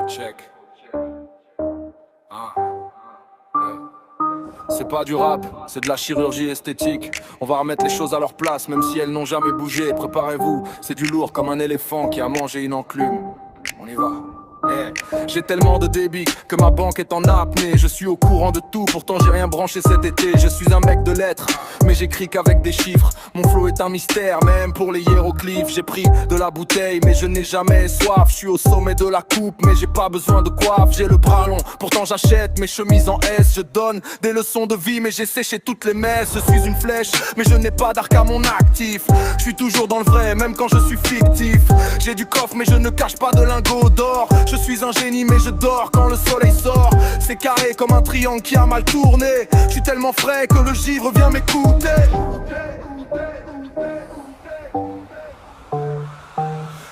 check. Ah. Ouais. C'est pas du rap, c'est de la chirurgie esthétique. On va remettre les choses à leur place, même si elles n'ont jamais bougé. Préparez-vous, c'est du lourd comme un éléphant qui a mangé une enclume. On y va. J'ai tellement de débit que ma banque est en apnée. Je suis au courant de tout, pourtant j'ai rien branché cet été. Je suis un mec de lettres, mais j'écris qu'avec des chiffres. Mon flow est un mystère, même pour les hiéroglyphes. J'ai pris de la bouteille, mais je n'ai jamais soif. Je suis au sommet de la coupe, mais j'ai pas besoin de coiffe. J'ai le bras long, pourtant j'achète mes chemises en S. Je donne des leçons de vie, mais j'ai séché toutes les messes. Je suis une flèche, mais je n'ai pas d'arc à mon actif. Je suis toujours dans le vrai, même quand je suis fictif. J'ai du coffre, mais je ne cache pas de lingots d'or. Je suis un génie mais je dors quand le soleil sort. C'est carré comme un triangle qui a mal tourné. Je suis tellement frais que le givre vient m'écouter.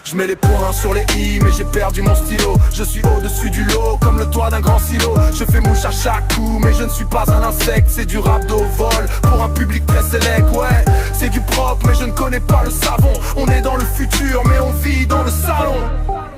Je mets les points sur les i mais j'ai perdu mon stylo. Je suis au-dessus du lot comme le toit d'un grand silo. Je fais mouche à chaque coup mais je ne suis pas un insecte. C'est du rap d'au vol pour un public très sélect. Ouais, c'est du propre mais je ne connais pas le savon. On est dans le futur mais on vit dans le salon.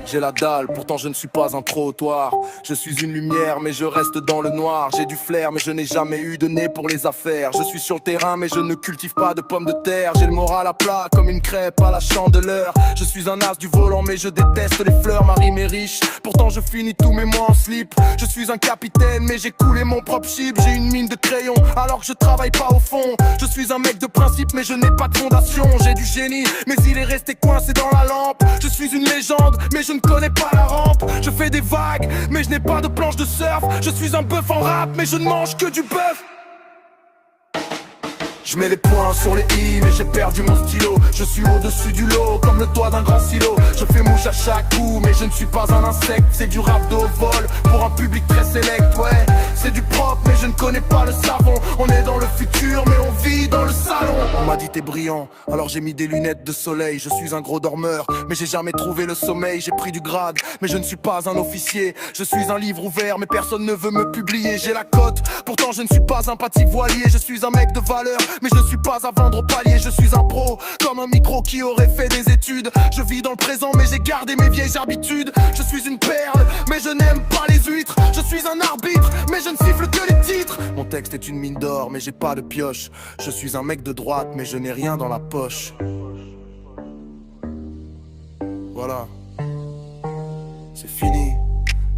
J'ai la dalle, pourtant je ne suis pas un trottoir. Je suis une lumière, mais je reste dans le noir. J'ai du flair, mais je n'ai jamais eu de nez pour les affaires. Je suis sur le terrain, mais je ne cultive pas de pommes de terre. J'ai le moral à plat, comme une crêpe à la chandeleur. Je suis un as du volant, mais je déteste les fleurs. Ma rime est riche, pourtant je finis tous mes mois en slip. Je suis un capitaine, mais j'ai coulé mon propre chip. J'ai une mine de crayon, alors que je travaille pas au fond. Je suis un mec de principe, mais je n'ai pas de fondation. J'ai du génie, mais il est resté coincé dans la lampe. Je suis une légende, mais je ne connais pas la rampe. Je fais des vagues, mais je n'ai pas de planche de surf. Je suis un bœuf en rap, mais je ne mange que du bœuf. Je mets les points sur les i, mais j'ai perdu mon stylo. Je suis au-dessus du lot, comme le toit d'un grand silo. Je fais mouche à chaque coup, mais je ne suis pas un insecte. C'est du rap d'au vol, pour un public très sélect. Ouais, c'est du propre, mais je ne connais pas le savon. On est dans le futur, mais on vit dans le salon. On m'a dit t'es brillant, alors j'ai mis des lunettes de soleil. Je suis un gros dormeur, mais j'ai jamais trouvé le sommeil. J'ai pris du grade, mais je ne suis pas un officier. Je suis un livre ouvert, mais personne ne veut me publier. J'ai la cote, pourtant je ne suis pas un petit voilier. Je suis un mec de valeur, mais je ne suis pas à vendre au palier. Je suis un pro, comme un micro qui aurait fait des études. Je vis dans le présent mais j'ai gardé mes vieilles habitudes. Je suis une perle mais je n'aime pas les huîtres. Je suis un arbitre mais je ne siffle que les titres. Mon texte est une mine d'or mais j'ai pas de pioche. Je suis un mec de droite mais je n'ai rien dans la poche. Voilà, c'est fini.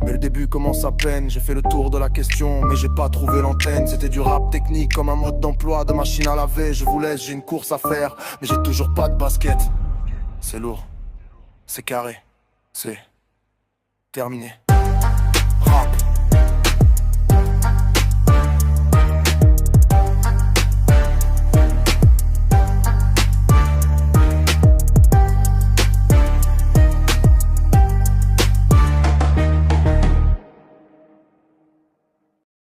Mais le début commence à peine, j'ai fait le tour de la question, mais j'ai pas trouvé l'antenne. C'était du rap technique comme un mode d'emploi de machine à laver. Je vous laisse, j'ai une course à faire, mais j'ai toujours pas de basket. C'est lourd, c'est carré, c'est terminé.